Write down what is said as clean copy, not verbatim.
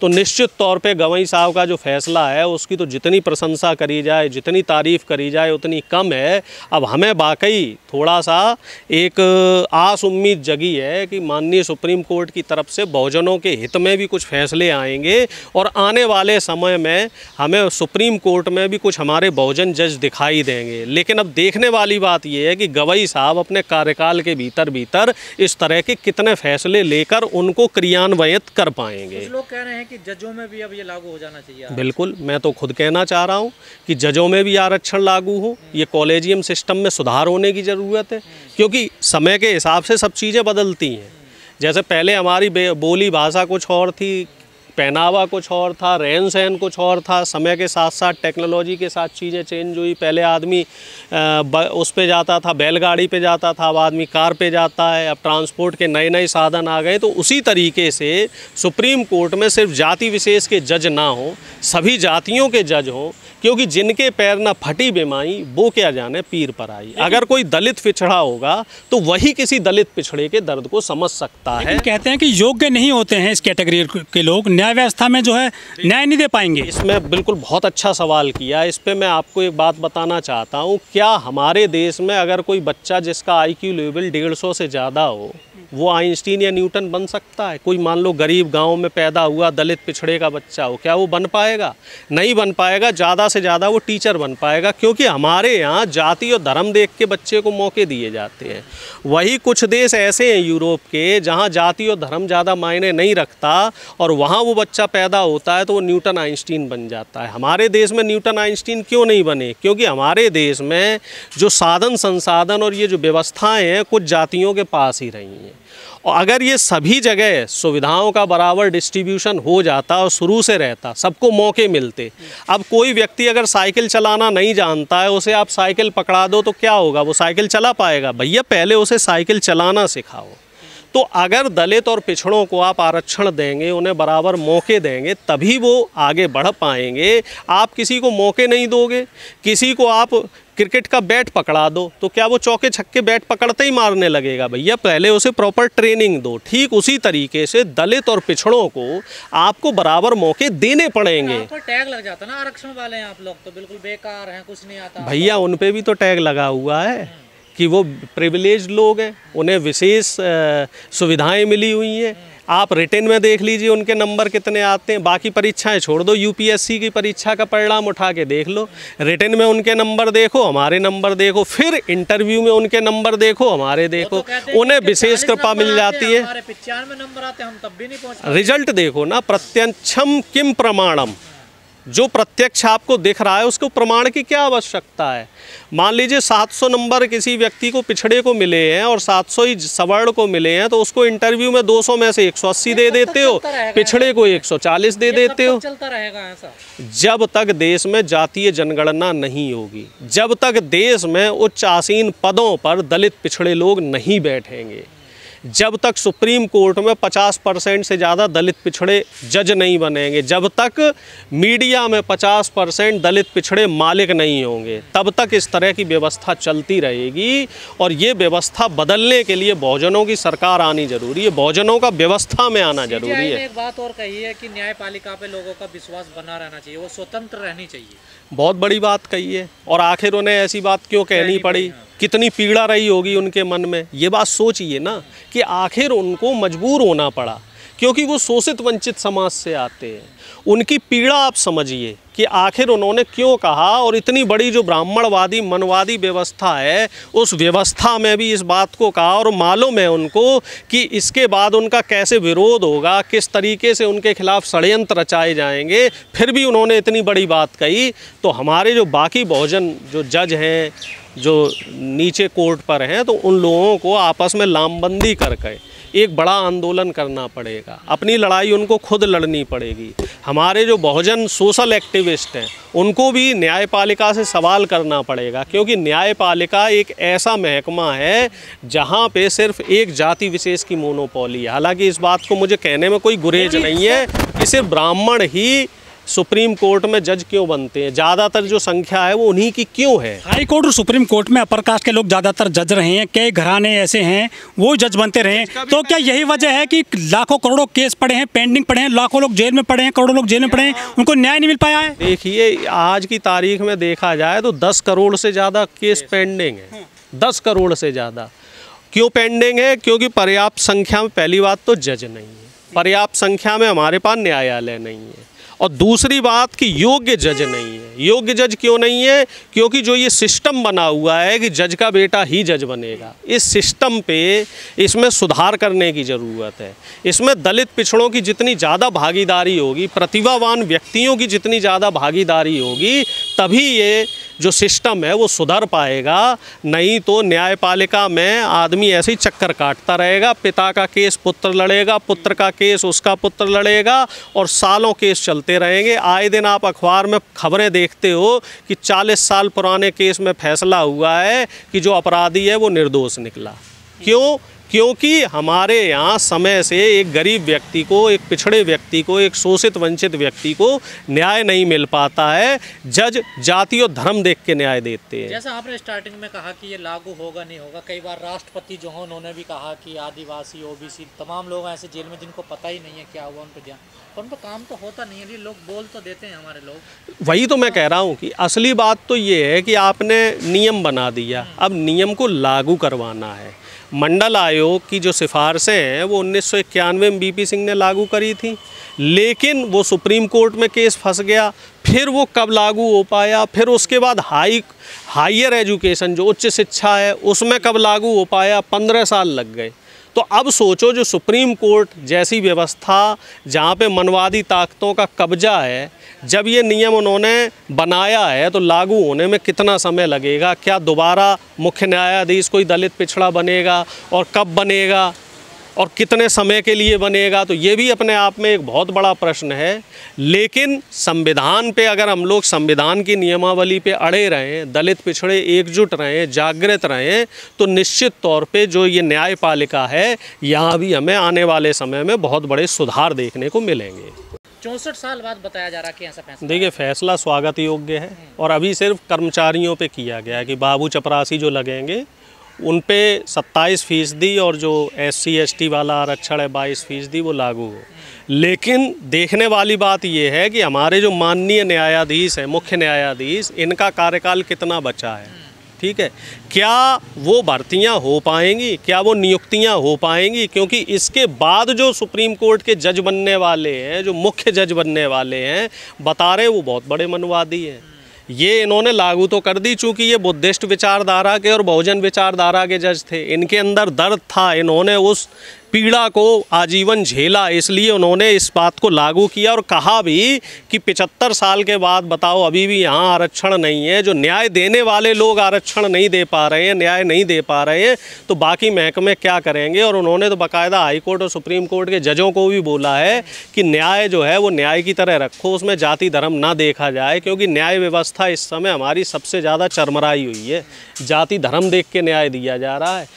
तो निश्चित तौर पे गवई साहब का जो फैसला है उसकी तो जितनी प्रशंसा करी जाए, जितनी तारीफ़ करी जाए उतनी कम है। अब हमें वाकई थोड़ा सा एक आस उम्मीद जगी है कि माननीय सुप्रीम कोर्ट की तरफ से बहुजनों के हित में भी कुछ फैसले आएंगे और आने वाले समय में हमें सुप्रीम कोर्ट में भी कुछ हमारे बहुजन जज दिखाई देंगे। लेकिन अब देखने वाली बात यह है कि गवई साहब अपने कार्यकाल के भीतर इस तरह के कितने फैसले लेकर उनको क्रियान्वित कर पाएंगे। कुछ लोग कह रहे हैं कि जजों में भी अब ये लागू हो जाना चाहिए। बिल्कुल, मैं तो खुद कहना चाह रहा हूँ कि जजों में भी आरक्षण लागू हो। ये कॉलेजियम सिस्टम में सुधार होने की ज़रूरत है, क्योंकि समय के हिसाब से सब चीज़ें बदलती हैं। जैसे पहले हमारी बोली भाषा कुछ और थी, पहनावा कुछ और था, रहन सहन कुछ और था। समय के साथ साथ टेक्नोलॉजी के साथ चीज़ें चेंज हुई। पहले आदमी उस पे जाता था, बैलगाड़ी पे जाता था, अब आदमी कार पे जाता है। अब ट्रांसपोर्ट के नए नए साधन आ गए। तो उसी तरीके से सुप्रीम कोर्ट में सिर्फ जाति विशेष के जज ना हो, सभी जातियों के जज हों, क्योंकि जिनके पैर न फटी बेमाई वो क्या जाने पीर पर आई। अगर कोई दलित पिछड़ा होगा तो वही किसी दलित पिछड़े के दर्द को समझ सकता है। कहते हैं कि योग्य नहीं होते हैं इस कैटेगरी के लोग, न्याय व्यवस्था में जो है न्याय नहीं दे पाएंगे। इसमें बिल्कुल बहुत अच्छा सवाल किया। इस पे मैं आपको एक बात बताना चाहता हूँ। क्या हमारे देश में अगर कोई बच्चा जिसका IQ लेवल 150 से ज़्यादा हो वो आइंस्टीन या न्यूटन बन सकता है? कोई मान लो गरीब गांव में पैदा हुआ दलित पिछड़े का बच्चा हो, क्या वो बन पाएगा? नहीं बन पाएगा। ज़्यादा से ज़्यादा वो टीचर बन पाएगा, क्योंकि हमारे यहाँ जाति और धर्म देख के बच्चे को मौके दिए जाते हैं। वही कुछ देश ऐसे हैं यूरोप के जहाँ जाति और धर्म ज़्यादा मायने नहीं रखता और वहाँ वो बच्चा पैदा होता है तो वो न्यूटन आइंस्टीन बन जाता है। हमारे देश में न्यूटन आइंस्टीन क्यों नहीं बने? क्योंकि हमारे देश में जो साधन संसाधन और ये जो व्यवस्थाएँ हैं कुछ जातियों के पास ही रही हैं। और अगर ये सभी जगह सुविधाओं का बराबर डिस्ट्रीब्यूशन हो जाता और शुरू से रहता, सबको मौके मिलते। अब कोई व्यक्ति अगर साइकिल चलाना नहीं जानता है, उसे आप साइकिल पकड़ा दो तो क्या होगा? वो साइकिल चला पाएगा? भैया पहले उसे साइकिल चलाना सिखाओ। तो अगर दलित और पिछड़ों को आप आरक्षण देंगे, उन्हें बराबर मौके देंगे, तभी वो आगे बढ़ पाएंगे। आप किसी को मौके नहीं दोगे, किसी को आप क्रिकेट का बैट पकड़ा दो तो क्या वो चौके छक्के बैट पकड़ते ही मारने लगेगा? भैया पहले उसे प्रॉपर ट्रेनिंग दो। ठीक उसी तरीके से दलित और पिछड़ों को आपको बराबर मौके देने पड़ेंगे। पर टैग लग जाता ना, आरक्षण वाले हैं आप लोग तो बिल्कुल बेकार हैं, कुछ नहीं आता। भैया उन पे भी तो टैग लगा हुआ है कि वो प्रिविलेज लोग हैं, उन्हें विशेष सुविधाएं मिली हुई हैं। आप रिटन में देख लीजिए उनके नंबर कितने आते हैं। बाकी परीक्षाएं छोड़ दो, UPSC की परीक्षा का परिणाम उठा के देख लो। रिटन में उनके नंबर देखो, हमारे नंबर देखो, फिर इंटरव्यू में उनके नंबर देखो, हमारे देखो। तो उन्हें विशेष कृपा मिल जाती है। 95 नंबर आते हैं, हम तब भी नहीं पहुंच। रिजल्ट देखो ना, प्रत्यक्षम किम प्रमाणम। जो प्रत्यक्ष आपको दिख रहा है उसको प्रमाण की क्या आवश्यकता है? मान लीजिए 700 नंबर किसी व्यक्ति को पिछड़े को मिले हैं और 700 ही सवर्ण को मिले हैं, तो उसको इंटरव्यू में 200 में से 180 दे देते हो, पिछड़े को 140 दे देते हो। चलता रहेगा ऐसा जब तक देश में जातीय जनगणना नहीं होगी, जब तक देश में उच्च आसीन पदों पर दलित पिछड़े लोग नहीं बैठेंगे, जब तक सुप्रीम कोर्ट में 50% से ज़्यादा दलित पिछड़े जज नहीं बनेंगे, जब तक मीडिया में 50% दलित पिछड़े मालिक नहीं होंगे, तब तक इस तरह की व्यवस्था चलती रहेगी। और ये व्यवस्था बदलने के लिए बहुजनों की सरकार आनी जरूरी है, बहुजनों का व्यवस्था में आना जरूरी है। एक बात और कही है कि न्यायपालिका पे लोगों का विश्वास बना रहना चाहिए, वो स्वतंत्र रहनी चाहिए। बहुत बड़ी बात कही है। और आखिर उन्हें ऐसी बात क्यों कहनी पड़ी? कितनी पीड़ा रही होगी उनके मन में, ये बात सोचिए ना कि आखिर उनको मजबूर होना पड़ा, क्योंकि वो शोषित वंचित समाज से आते हैं। उनकी पीड़ा आप समझिए कि आखिर उन्होंने क्यों कहा। और इतनी बड़ी जो ब्राह्मणवादी मनवादी व्यवस्था है, उस व्यवस्था में भी इस बात को कहा और मालूम है उनको कि इसके बाद उनका कैसे विरोध होगा, किस तरीके से उनके खिलाफ षड्यंत्र रचाए जाएंगे, फिर भी उन्होंने इतनी बड़ी बात कही। तो हमारे जो बाकी बहुजन जो जज हैं, जो नीचे कोर्ट पर हैं, तो उन लोगों को आपस में लामबंदी करके एक बड़ा आंदोलन करना पड़ेगा। अपनी लड़ाई उनको खुद लड़नी पड़ेगी। हमारे जो बहुजन सोशल एक्टिविस्ट हैं उनको भी न्यायपालिका से सवाल करना पड़ेगा, क्योंकि न्यायपालिका एक ऐसा महकमा है जहां पे सिर्फ एक जाति विशेष की मोनोपोली है। हालांकि इस बात को मुझे कहने में कोई गुरेज नहीं है कि सिर्फ ब्राह्मण ही सुप्रीम कोर्ट में जज क्यों बनते हैं, ज़्यादातर जो संख्या है वो उन्हीं की क्यों है। हाई कोर्ट और सुप्रीम कोर्ट में अपर कास्ट के लोग ज़्यादातर जज रहे हैं, कई घराने ऐसे हैं वो जज बनते रहे हैं। तो क्या यही वजह है कि लाखों करोड़ों केस पड़े हैं, पेंडिंग पड़े हैं, लाखों लोग जेल में पड़े हैं, करोड़ों लोग जेल में पड़े हैं, उनको न्याय नहीं मिल पाया है? देखिए, आज की तारीख में देखा जाए तो 10 करोड़ से ज़्यादा केस पेंडिंग है। 10 करोड़ से ज़्यादा क्यों पेंडिंग है? क्योंकि पर्याप्त संख्या में, पहली बात तो जज नहीं है, पर्याप्त संख्या में हमारे पास न्यायालय नहीं है, और दूसरी बात कि योग्य जज नहीं है। योग्य जज क्यों नहीं है? क्योंकि जो ये सिस्टम बना हुआ है कि जज का बेटा ही जज बनेगा, इस सिस्टम पे इसमें सुधार करने की ज़रूरत है। इसमें दलित पिछड़ों की जितनी ज़्यादा भागीदारी होगी, प्रतिभावान व्यक्तियों की जितनी ज़्यादा भागीदारी होगी, तभी ये जो सिस्टम है वो सुधर पाएगा। नहीं तो न्यायपालिका में आदमी ऐसे ही चक्कर काटता रहेगा, पिता का केस पुत्र लड़ेगा, पुत्र का केस उसका पुत्र लड़ेगा, और सालों केस चलते रहेंगे। आए दिन आप अखबार में खबरें देखते हो कि 40 साल पुराने केस में फैसला हुआ है कि जो अपराधी है वो निर्दोष निकला। क्यों? क्योंकि हमारे यहाँ समय से एक गरीब व्यक्ति को, एक पिछड़े व्यक्ति को, एक शोषित वंचित व्यक्ति को न्याय नहीं मिल पाता है। जज जाति और धर्म देख के न्याय देते हैं। जैसा आपने स्टार्टिंग में कहा कि ये लागू होगा नहीं होगा, कई बार राष्ट्रपति जो हैं उन्होंने भी कहा कि आदिवासी, ओबीसी तमाम लोग ऐसे जेल में जिनको पता ही नहीं है क्या हुआ, उन पर ध्यान, पर उन पर काम तो होता नहीं है। ये लोग बोल तो देते हैं हमारे लोग। वही तो मैं कह रहा हूँ कि असली बात तो ये है कि आपने नियम बना दिया, अब नियम को लागू करवाना है। मंडल आयोग की जो सिफारिशें हैं वो 1991 में बीपी सिंह ने लागू करी थी, लेकिन वो सुप्रीम कोर्ट में केस फंस गया। फिर वो कब लागू हो पाया? फिर उसके बाद हायर एजुकेशन जो उच्च शिक्षा है उसमें कब लागू हो पाया? 15 साल लग गए। तो अब सोचो, जो सुप्रीम कोर्ट जैसी व्यवस्था जहाँ पे मनवादी ताकतों का कब्जा है, जब ये नियम उन्होंने बनाया है तो लागू होने में कितना समय लगेगा? क्या दोबारा मुख्य न्यायाधीश कोई दलित पिछड़ा बनेगा, और कब बनेगा, और कितने समय के लिए बनेगा? तो ये भी अपने आप में एक बहुत बड़ा प्रश्न है। लेकिन संविधान पे अगर हम लोग संविधान की नियमावली पे अड़े रहें, दलित पिछड़े एकजुट रहें, जागृत रहें, तो निश्चित तौर पे जो ये न्यायपालिका है यहाँ भी हमें आने वाले समय में बहुत बड़े सुधार देखने को मिलेंगे। 64 साल बाद बताया जा रहा है कि ऐसा फैसला। देखिए, फैसला स्वागत योग्य है, और अभी सिर्फ कर्मचारियों पे किया गया है कि बाबू चपरासी जो लगेंगे उन पे 27% और जो SC ST वाला आरक्षण है 22% वो लागू हो। लेकिन देखने वाली बात ये है कि हमारे जो माननीय न्यायाधीश हैं, मुख्य न्यायाधीश, इनका कार्यकाल कितना बचा है। ठीक है, क्या वो भर्तियां हो पाएंगी, क्या वो नियुक्तियां हो पाएंगी? क्योंकि इसके बाद जो सुप्रीम कोर्ट के जज बनने वाले हैं, जो मुख्य जज बनने वाले हैं, बता रहे वो बहुत बड़े मनवादी हैं। ये इन्होंने लागू तो कर दी, चूँकि ये बुद्धिस्ट विचारधारा के और बहुजन विचारधारा के जज थे, इनके अंदर दर्द था, इन्होंने उस पीड़ा को आजीवन झेला, इसलिए उन्होंने इस बात को लागू किया और कहा भी कि 75 साल के बाद बताओ अभी भी यहाँ आरक्षण नहीं है। जो न्याय देने वाले लोग आरक्षण नहीं दे पा रहे हैं, न्याय नहीं दे पा रहे हैं, तो बाकी महकमे क्या करेंगे? और उन्होंने तो बाकायदा हाई कोर्ट और सुप्रीम कोर्ट के जजों को भी बोला है कि न्याय जो है वो न्याय की तरह रखो, उसमें जाति धर्म ना देखा जाए, क्योंकि न्याय व्यवस्था इस समय हमारी सबसे ज़्यादा चरमराई हुई है। जाति धर्म देख के न्याय दिया जा रहा है।